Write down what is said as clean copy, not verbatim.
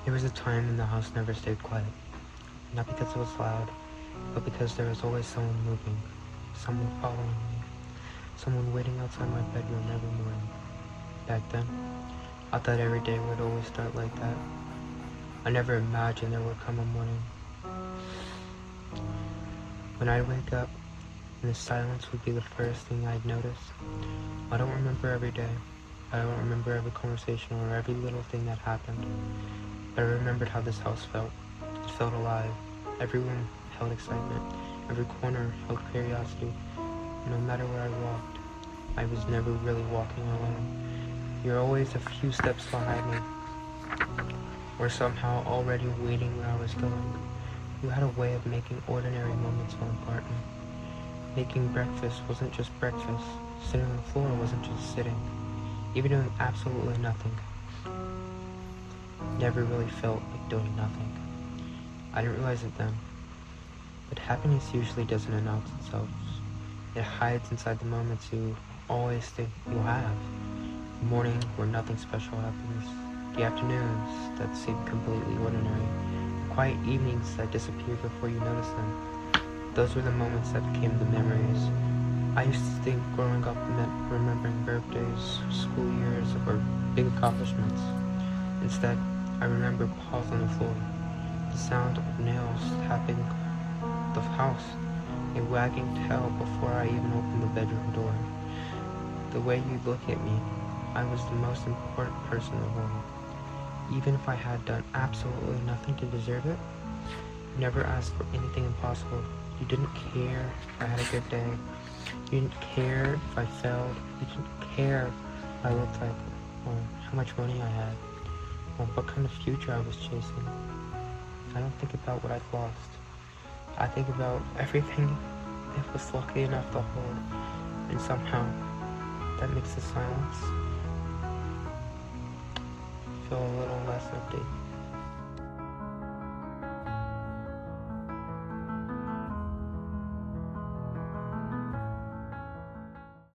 There was a time when the house never stayed quiet. Not because it was loud, but because there was always someone moving, someone following me, someone waiting outside my bedroom every morning. Back then, I thought every day would always start like that. I never imagined there would come a morning when I'd wake up and the silence would be the first thing I'd notice. I don't remember every day. I don't remember every conversation or every little thing that happened. But I remembered how this house felt. It felt alive. Every room held excitement. Every corner held curiosity. No matter where I walked, I was never really walking alone. You're always a few steps behind me, or somehow already waiting where I was going. You had a way of making ordinary moments feel important. Making breakfast wasn't just breakfast. Sitting on the floor wasn't just sitting. Even doing absolutely nothing never really felt like doing nothing. I didn't realize it then, but happiness usually doesn't announce itself. It hides inside the moments you always think you'll have. The morning where nothing special happens. The afternoons that seem completely ordinary. The quiet evenings that disappear before you notice them. Those were the moments that became the memories. I used to think growing up meant remembering birthdays, school years, or big accomplishments. Instead, I remember paws on the floor, the sound of nails tapping the house, a wagging tail before I even opened the bedroom door. The way you look at me, I was the most important person in the world. Even if I had done absolutely nothing to deserve it, you never asked for anything impossible. You didn't care if I had a good day. You didn't care if I failed. You didn't care what I looked like, or how much money I had, or what kind of future I was chasing. I don't think about what I've lost. I think about everything I was lucky enough to hold, and somehow that makes the silence feel a little less empty.